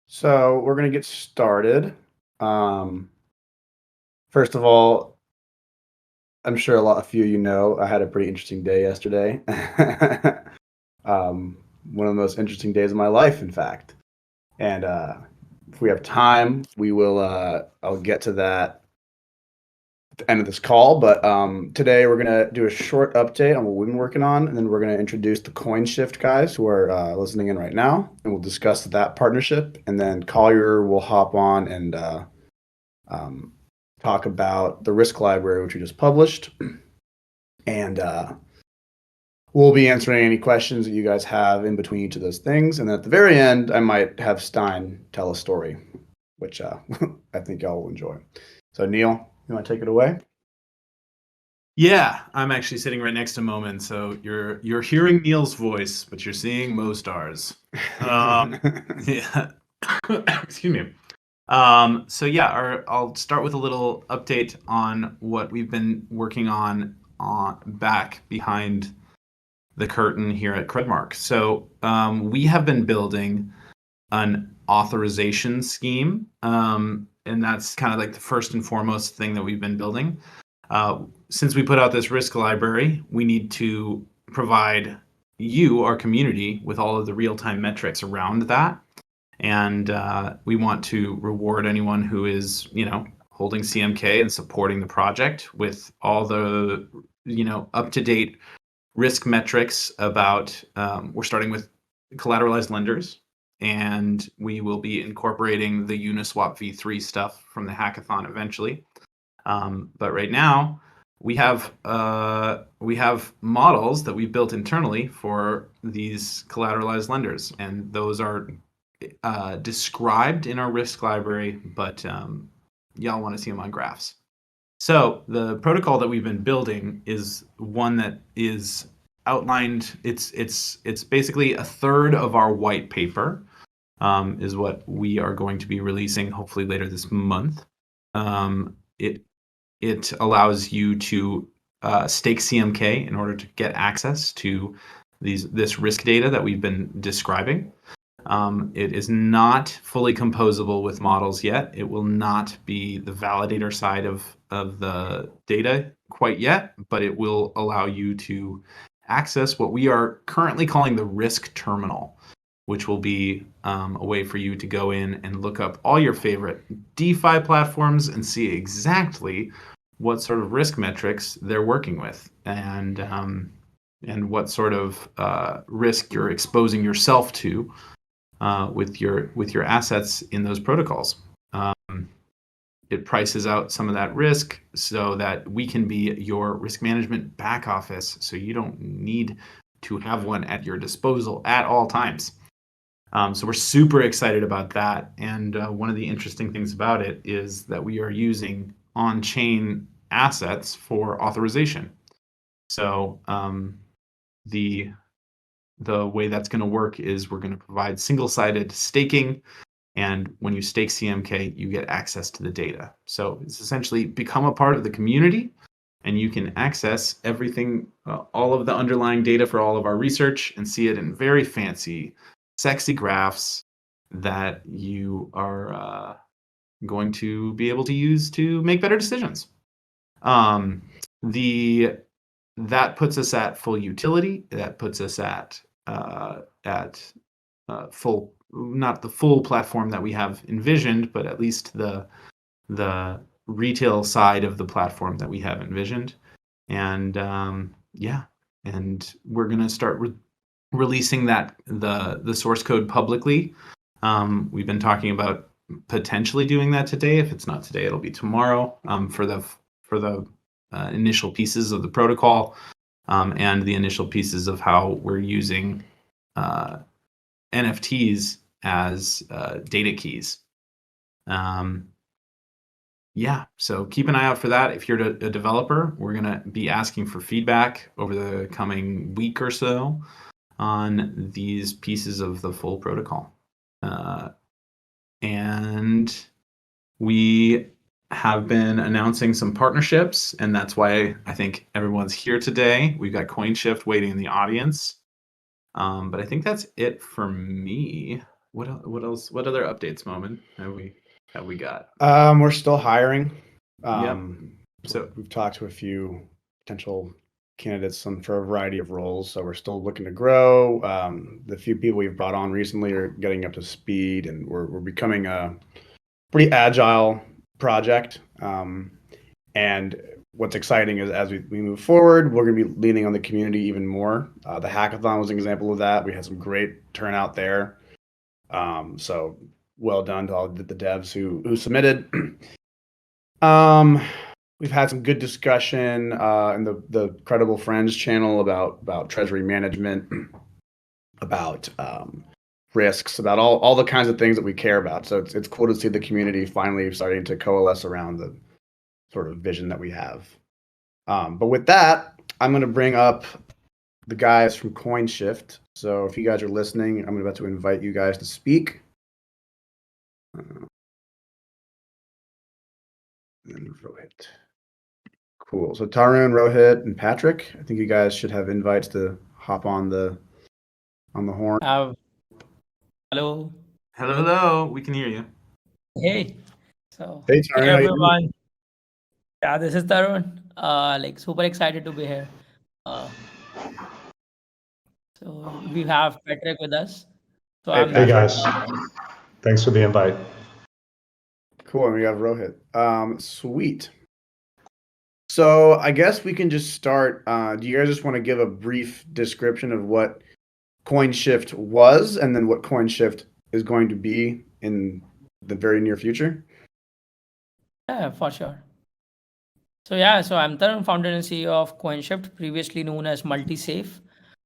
So we're gonna get started. Um, First of all, I'm sure a few of you know I had a pretty interesting day yesterday. um, One of the most interesting days of my life, in fact. And if we have time, we will. I'll get to that at the end of this call. But today we're gonna do a short update on what we've been working on, and then we're gonna introduce the CoinShift guys who are listening in right now, and we'll discuss that partnership. And then Collier will hop on and um, talk about the risk library, which we just published. And we'll be answering any questions that you guys have in between each of those things. And then at the very end, I might have Stein tell a story, which I think y'all will enjoy. So, Neil, you want to take it away? Yeah, I'm actually sitting right next to Moment, so you're hearing Neil's voice, but you're seeing Mostar's. Yeah. Excuse me. So yeah, I'll start with a little update on what we've been working on back behind the curtain here at Credmark. So we have been building an authorization scheme, and that's kind of like the first and foremost thing that we've been building. Since we put out this risk library, we need to provide you, our community, with all of the real-time metrics around that. And we want to reward anyone who is, holding CMK and supporting the project with all the, up-to-date risk metrics about, we're starting with collateralized lenders, and we will be incorporating the Uniswap v3 stuff from the hackathon eventually. But right now, we have models that we built internally for these collateralized lenders, and those are described in our risk library, but y'all want to see them on graphs. So the protocol that we've been building is one that is outlined. It's basically a third of our white paper, is what we are going to be releasing hopefully later this month. It allows you to stake CMK in order to get access to this risk data that we've been describing. It is not fully composable with models yet. It will not be the validator side of the data quite yet, but it will allow you to access what we are currently calling the risk terminal, which will be a way for you to go in and look up all your favorite DeFi platforms and see exactly what sort of risk metrics they're working with, and what sort of risk you're exposing yourself to with your assets in those protocols. It prices out some of that risk so that we can be your risk management back office, so you don't need to have one at your disposal at all times. So we're super excited about that, and one of the interesting things about it is that we are using on-chain assets for authorization. So the way that's going to work is we're going to provide single-sided staking, and when you stake CMK, you get access to the data. So it's essentially become a part of the community, and you can access everything, all of the underlying data for all of our research, and see it in very fancy, sexy graphs that you are going to be able to use to make better decisions. That puts us at full utility. That puts us at full, not the full platform that we have envisioned, but at least the retail side of the platform that we have envisioned. And yeah, and we're gonna start releasing the source code publicly. We've been talking about potentially doing that today. If it's not today, it'll be tomorrow, for the initial pieces of the protocol, and the initial pieces of how we're using NFTs as data keys. Yeah, so keep an eye out for that. If you're a developer, we're going to be asking for feedback over the coming week or so on these pieces of the full protocol. And we have been announcing some partnerships, and that's why I think everyone's here today. We've got CoinShift waiting in the audience. But I think that's it for me. What else? What other updates, Moment, have we got? We're still hiring. Yep. So We've talked to a few potential candidates for a variety of roles, so we're still looking to grow. The few people we've brought on recently are getting up to speed, and we're becoming a pretty agile project. And what's exciting is as we move forward, we're going to be leaning on the community even more. The hackathon was an example of that. We had some great turnout there. So well done to all the devs who submitted. We've had some good discussion in the Credible Friends channel about treasury management, about risks, about all the kinds of things that we care about. So it's cool to see the community finally starting to coalesce around the sort of vision that we have. But with that, I'm going to bring up the guys from CoinShift. So if you guys are listening, I'm about to invite you guys to speak. And Rohit. Cool. So Tarun, Rohit, and Patrick, I think you guys should have invites to hop on the horn. Hello. hello, we can hear you. Hey. So, Hey hey Tarun, how you doing? everyone. Yeah, this is Tarun. Like super excited to be here. Uh, so we have Patrick with us. So Hey I'm Hey Patrick. guys, thanks for the invite. Cool. And we have Rohit. Sweet. So I guess we can just start. Do you guys just want to give a brief description of what CoinShift was and then what CoinShift is going to be in the very near future? Yeah, for sure. So yeah, so I'm Tarun, founder and CEO of CoinShift, previously known as MultiSafe.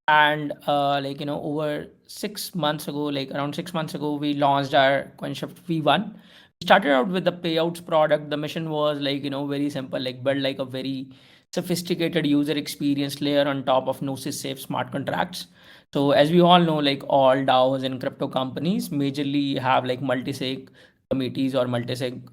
And over 6 months ago, like around 6 months ago, we launched our CoinShift V1. We started out with the payouts product. The mission was very simple, like build like a very sophisticated user experience layer on top of Gnosis Safe smart contracts. So as we all know, like all DAOs and crypto companies majorly have like multi-sig committees or multi-sig,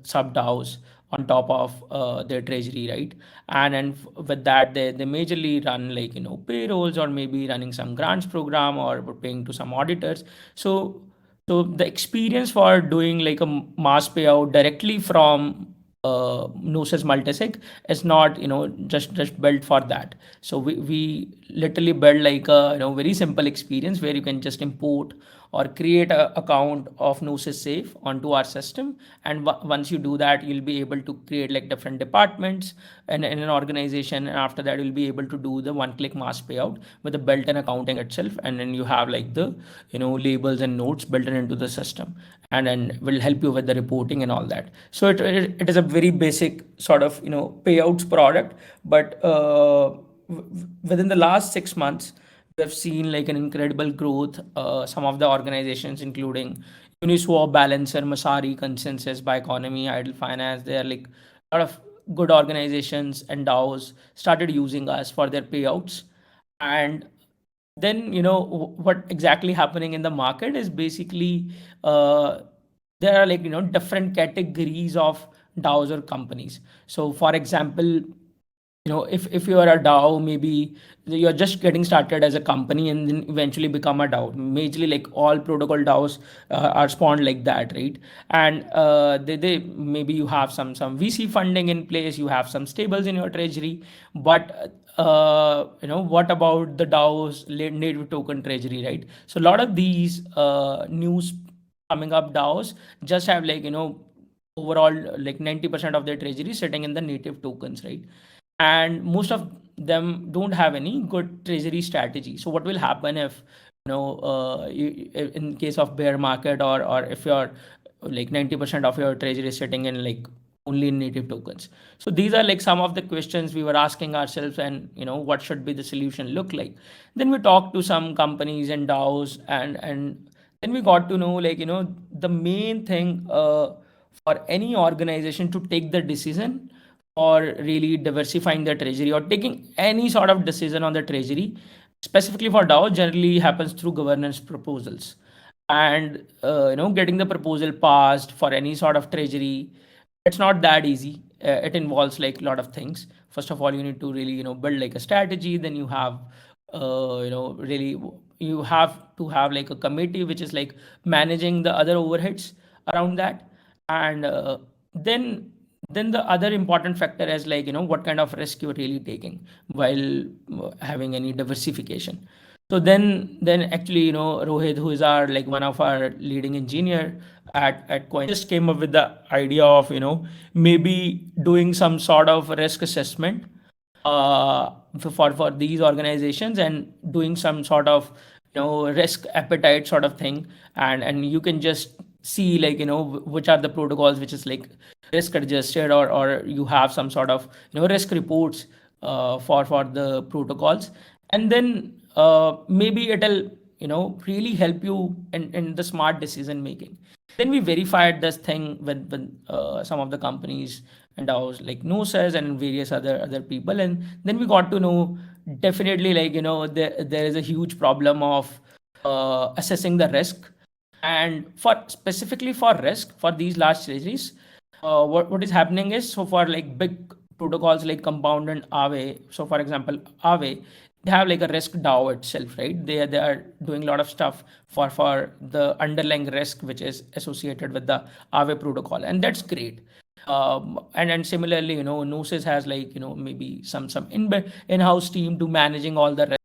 sub DAOs on top of their treasury, right? And with that, they majorly run like payrolls or maybe running some grants program or paying to some auditors. So the experience for doing like a mass payout directly from Gnosis multisig is not just built for that. So we literally build like a very simple experience where you can just import or create a account of Gnosis Safe onto our system. And once you do that, you'll be able to create like different departments in an organization. And after that, you'll be able to do the one-click mass payout with the built-in accounting itself. And then you have like the labels and notes built into the system, and then will help you with the reporting and all that. So it is a very basic sort of payouts product, but within the last 6 months we have seen like an incredible growth. Some of the organizations, including Uniswap, Balancer, Masari, Consensus, by Economy, Idle Finance, they are like a lot of good organizations and DAOs started using us for their payouts. And then what exactly happening in the market is basically there are like different categories of DAOs or companies. So for example, if you are a DAO, maybe you're just getting started as a company and then eventually become a DAO. Majorly, like all protocol DAOs are spawned like that, right? And they maybe you have some VC funding in place, you have some stables in your treasury, but what about the DAOs native token treasury, right? So a lot of these news coming up DAOs just have like overall like 90% of their treasury sitting in the native tokens, right? And most of them don't have any good treasury strategy. So what will happen if in case of bear market, or if you're like 90% of your treasury is sitting in like only in native tokens? So these are like some of the questions we were asking ourselves, and what should be the solution look like. Then we talked to some companies and DAOs, and then we got to know like the main thing for any organization to take the decision or really diversifying their treasury or taking any sort of decision on the treasury, specifically for DAO, generally happens through governance proposals. And getting the proposal passed for any sort of treasury, it's not that easy. It involves like a lot of things. First of all, you need to really build like a strategy. Then you have really you have to have like a committee which is like managing the other overheads around that. And then the other important factor is like, what kind of risk you're really taking while having any diversification. So then actually, Rohit, who is our like one of our leading engineer at Coin, just came up with the idea of, maybe doing some sort of risk assessment for these organizations, and doing some sort of risk appetite sort of thing. And you can just see like, which are the protocols which is like risk adjusted, or you have some sort of risk reports for the protocols. And then maybe it'll really help you in the smart decision making. Then we verified this thing with some of the companies and DAOs like Gnosis and various other people, and then we got to know definitely like, there is a huge problem of assessing the risk. And for specifically for risk for these large treasuries, what is happening is, so for like big protocols like Compound and Aave, so for example Aave, they have like a risk DAO itself, right? They are doing a lot of stuff for the underlying risk which is associated with the Aave protocol, and that's great. And similarly, Gnosis has like, maybe some in-house team to managing all the